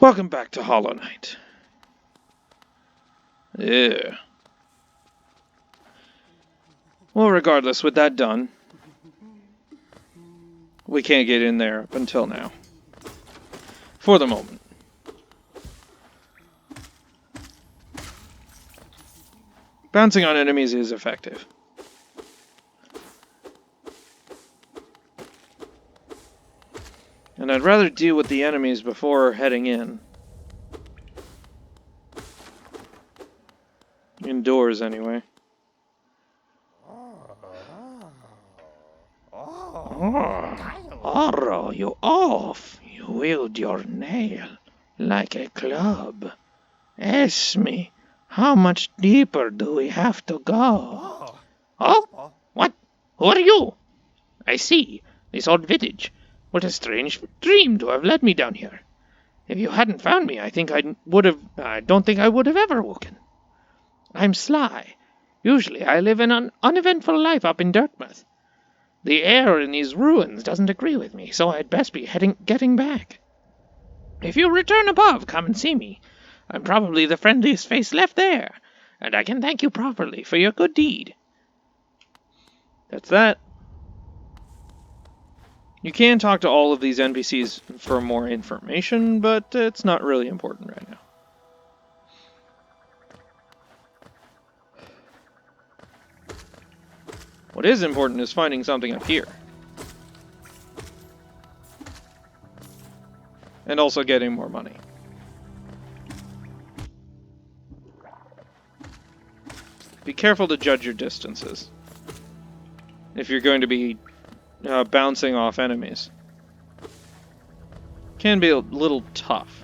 Welcome back to Hollow Knight. Yeah. Well, regardless, with that done, we can't get in there up until now. For the moment. Bouncing on enemies is effective. And I'd rather deal with the enemies before heading in. Indoors, anyway. Arrow you off. You wield your nail like a club. Ask me, how much deeper do we have to go? Oh? What? Who are you? I see. This old village. What a strange dream to have led me down here. If you hadn't found me, I don't think I would have ever woken. I'm Sly. Usually I live an uneventful life up in Dartmouth. The air in these ruins doesn't agree with me, so I'd best be getting back. If you return above, come and see me. I'm probably the friendliest face left there, and I can thank you properly for your good deed. That's that. You can talk to all of these NPCs for more information, but it's not really important right now. What is important is finding something up here. And also getting more money. Be careful to judge your distances if you're going to be bouncing off enemies. Can be a little tough.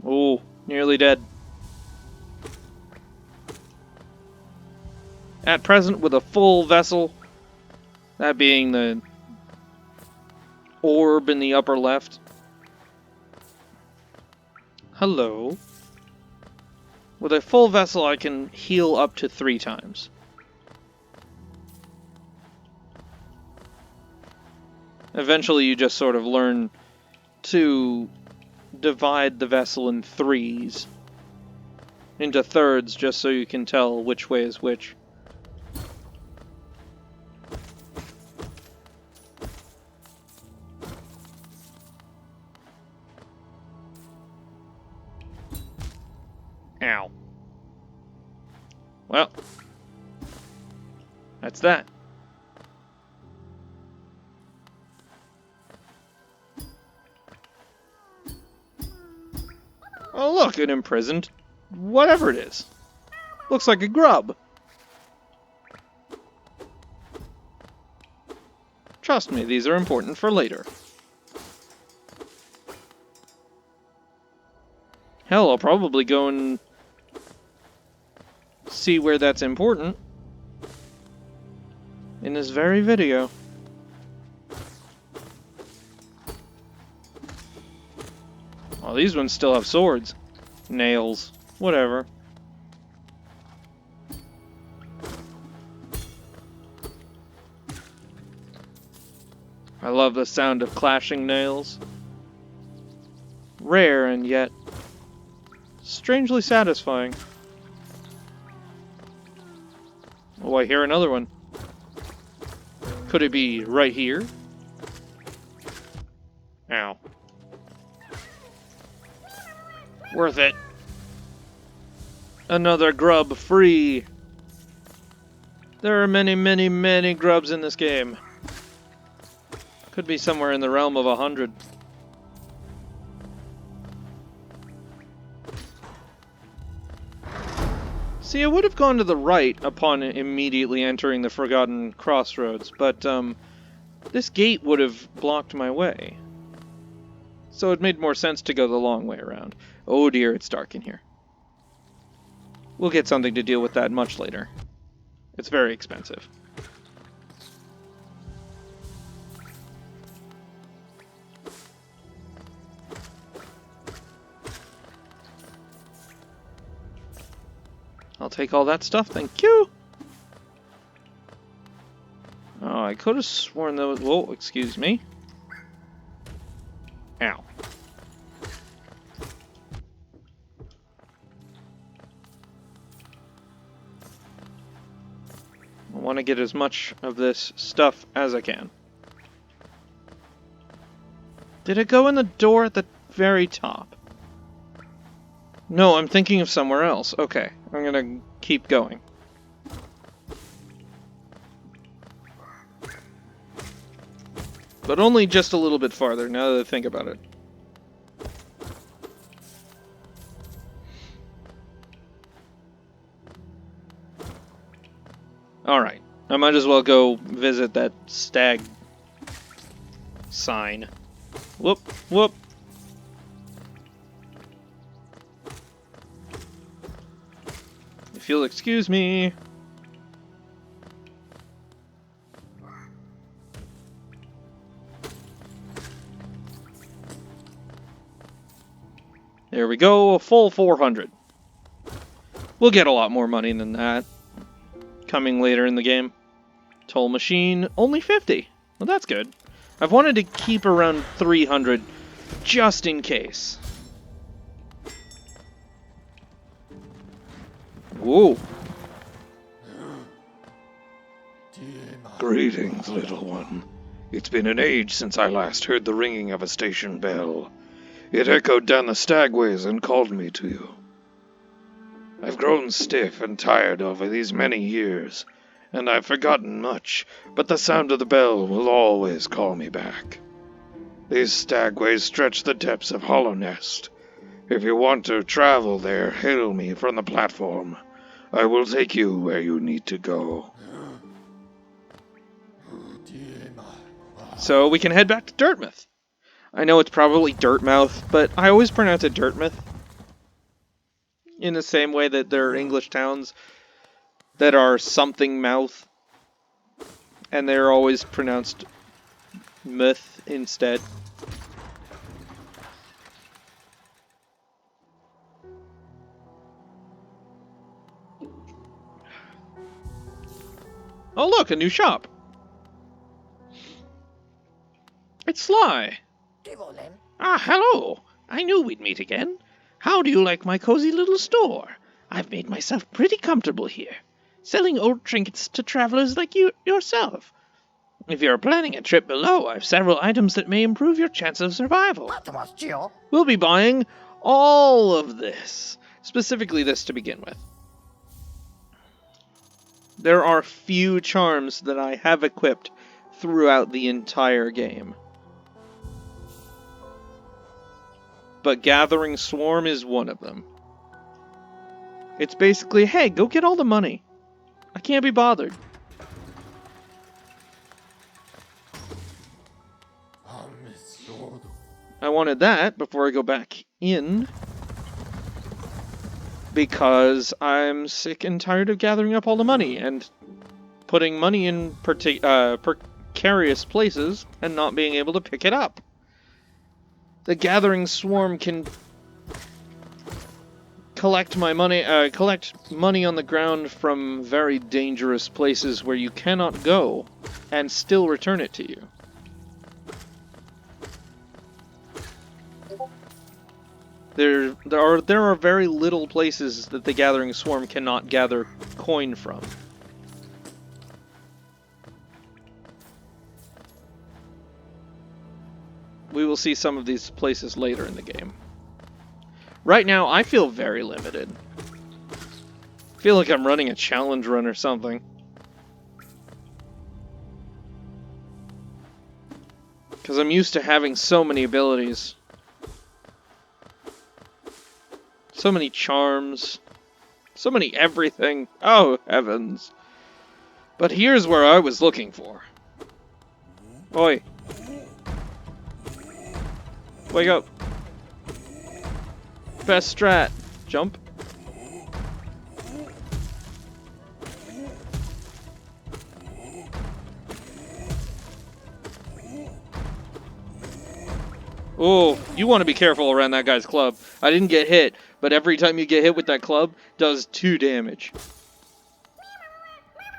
Oh, nearly dead. At present, with a full vessel, that being the orb in the upper left. Hello. With a full vessel, I can heal up to 3 times. Eventually, you just sort of learn to divide the vessel in 3s. Into thirds, just so you can tell which way is which. Ow. Well, that's that. Oh look, an imprisoned whatever it is. Looks like a grub. Trust me, these are important for later. Hell, I'll probably go and see where that's important in this very video. Oh, these ones still have swords. Nails. Whatever. I love the sound of clashing nails. Rare and yet strangely satisfying. Oh, I hear another one. Could it be right here? Ow. Worth it. Another grub free. There are many, many, many grubs in this game. Could be somewhere in the realm of 100. See, I would have gone to the right upon immediately entering the Forgotten Crossroads, but this gate would have blocked my way. So it made more sense to go the long way around. Oh dear, it's dark in here. We'll get something to deal with that much later. It's very expensive. I'll take all that stuff, thank you! Oh, I could have sworn that was... Whoa, excuse me. Ow. I want to get as much of this stuff as I can. Did it go in the door at the very top? No, I'm thinking of somewhere else. Okay, I'm gonna keep going. But only just a little bit farther, now that I think about it. Alright, I might as well go visit that stag sign. Whoop, whoop. If you'll excuse me. There we go, a full 400. We'll get a lot more money than that coming later in the game. Toll machine, only 50. Well, that's good. I've wanted to keep around 300 just in case. Whoa. Greetings, little one. It's been an age since I last heard the ringing of a station bell. It echoed down the stagways and called me to you. I've grown stiff and tired over these many years, and I've forgotten much, but the sound of the bell will always call me back. These stagways stretch the depths of Hollow Nest. If you want to travel there, hail me from the platform. I will take you where you need to go. So we can head back to Dirtmouth. I know it's probably Dirtmouth, but I always pronounce it Dirtmouth. In the same way that there are English towns that are something mouth, and they're always pronounced myth instead. Oh look, a new shop! It's Sly! Ah, hello! I knew we'd meet again. How do you like my cozy little store? I've made myself pretty comfortable here, selling old trinkets to travelers like you yourself. If you're planning a trip below, I've several items that may improve your chance of survival. We'll be buying all of this. Specifically this to begin with. There are few charms that I have equipped throughout the entire game. But Gathering Swarm is one of them. It's basically, hey, go get all the money. I can't be bothered. I wanted that before I go back in, because I'm sick and tired of gathering up all the money and putting money in precarious places and not being able to pick it up. The Gathering Swarm can collect money on the ground from very dangerous places where you cannot go and still return it to you. There are very little places that the Gathering Swarm cannot gather coin from. We will see some of these places later in the game. Right now, I feel very limited. I feel like I'm running a challenge run or something. Because I'm used to having so many abilities. So many charms. So many everything. Oh, heavens. But here's where I was looking for. Oi. Wake up. Best strat. Jump. Oh, you want to be careful around that guy's club. I didn't get hit, but every time you get hit with that club, does 2 damage.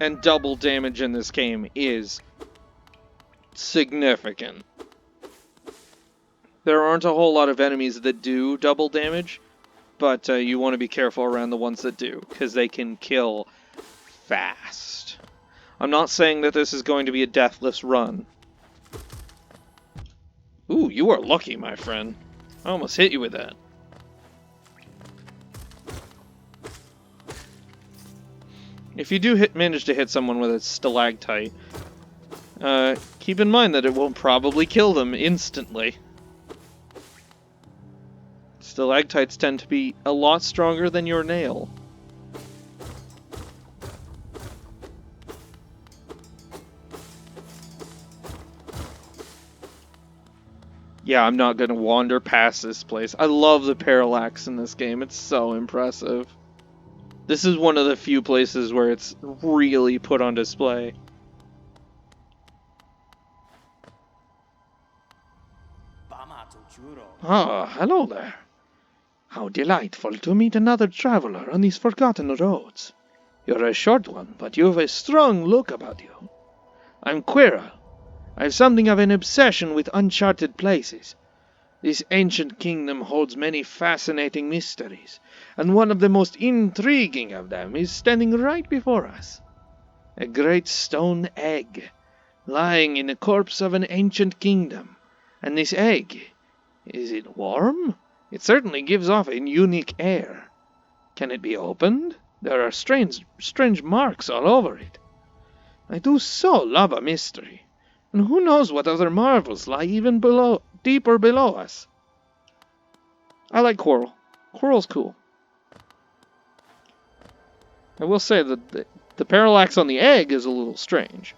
and double damage in this game is significant. There aren't a whole lot of enemies that do double damage, but you want to be careful around the ones that do, because they can kill fast. I'm not saying that this is going to be a deathless run. Ooh, you are lucky, my friend. I almost hit you with that. If you do manage to hit someone with a stalactite, keep in mind that it will probably kill them instantly. Stalactites tend to be a lot stronger than your nail. Yeah, I'm not going to wander past this place. I love the parallax in this game. It's so impressive. This is one of the few places where it's really put on display. Ah, hello there. How delightful to meet another traveler on these forgotten roads. You're a short one, but you've a strong look about you. I'm Quirrell. I've something of an obsession with uncharted places. This ancient kingdom holds many fascinating mysteries, and one of the most intriguing of them is standing right before us. A great stone egg, lying in the corpse of an ancient kingdom. And this egg, is it warm? It certainly gives off a unique air. Can it be opened? There are strange marks all over it. I do so love a mystery. And who knows what other marvels lie even deeper below us. I like Quirrell. Quirrell's cool. I will say that the parallax on the egg is a little strange.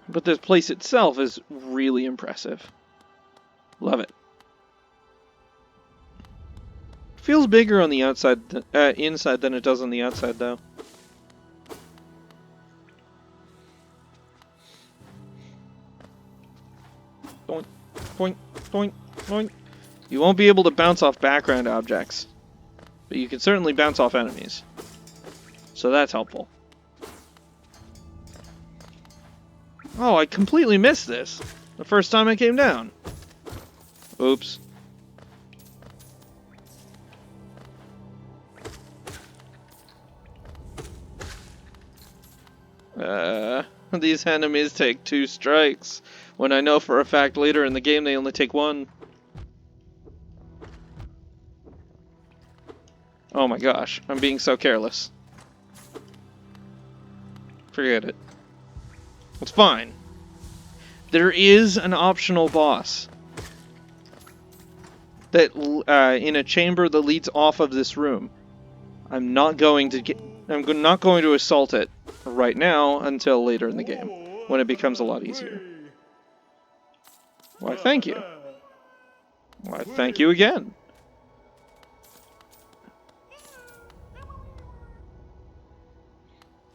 But this place itself is really impressive. Love it. Feels bigger on the inside than it does on the outside, though. Boink, boink, boink, boink. You won't be able to bounce off background objects, but you can certainly bounce off enemies. So that's helpful. Oh, I completely missed this the first time I came down. Oops. These enemies take 2 strikes, when I know for a fact later in the game they only take 1. Oh my gosh, I'm being so careless. Forget it. It's fine. There is an optional boss that in a chamber that leads off of this room. I'm not going to assault it right now until later in the game, when it becomes a lot easier. Why, thank you. Why, thank you again.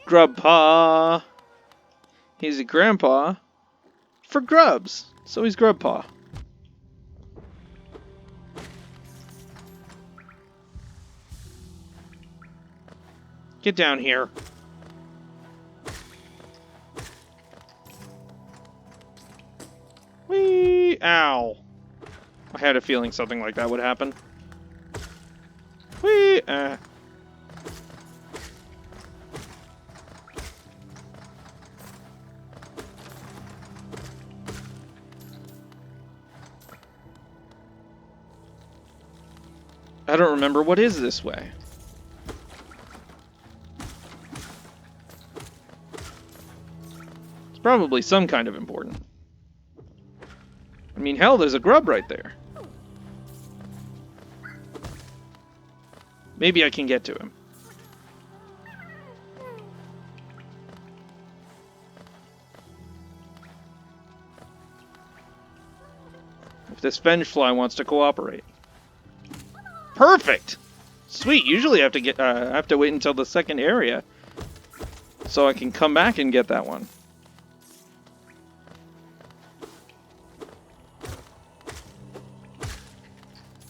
Grubpa. He's a grandpa for grubs, so he's Grubpa. Get down here. Whee! Ow. I had a feeling something like that would happen. Whee! I don't remember what is this way. It's probably some kind of important. I mean, hell, there's a grub right there. Maybe I can get to him. If this Vengefly wants to cooperate. Perfect! Sweet, usually I have to wait until the second area so I can come back and get that one.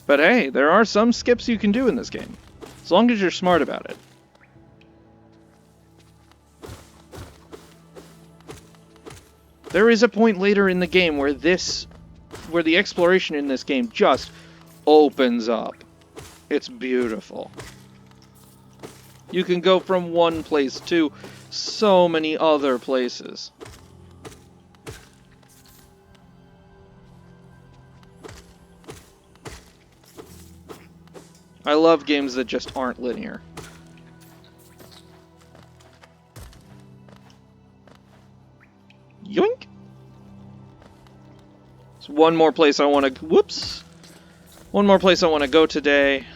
But hey, there are some skips you can do in this game, as long as you're smart about it. There is a point later in the game where the exploration in this game just opens up. It's beautiful. You can go from one place to so many other places. I love games that just aren't linear. Yoink! There's one more place I want to... Whoops! One more place I want to go today.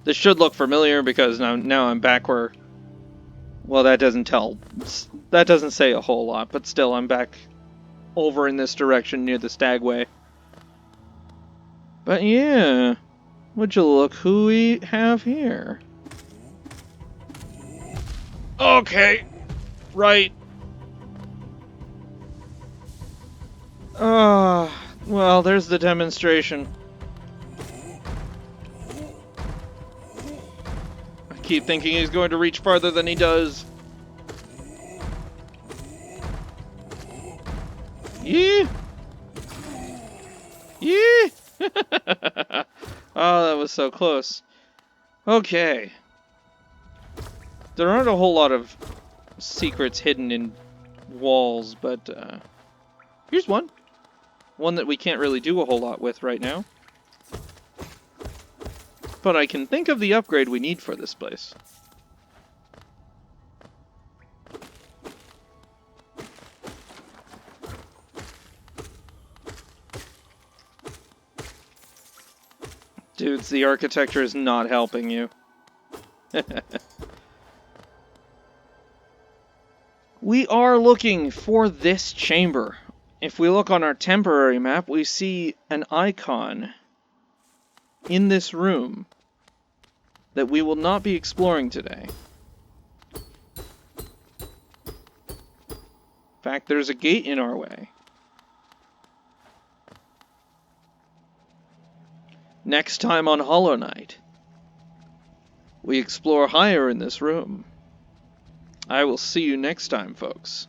This should look familiar because now I'm back where... Well, that doesn't say a whole lot, but still, I'm back over in this direction near the Stagway. But yeah, would you look who we have here? Okay, right. Well, there's the demonstration. I keep thinking he's going to reach farther than he does. Yeah. Yeah. Oh, that was so close. Okay. There aren't a whole lot of secrets hidden in walls, but here's one. One that we can't really do a whole lot with right now. But I can think of the upgrade we need for this place. Dudes, the architecture is not helping you. We are looking for this chamber. If we look on our temporary map, we see an icon in this room that we will not be exploring today. In fact, there's a gate in our way. Next time on Hollow Knight, we explore higher in this room. I will see you next time, folks.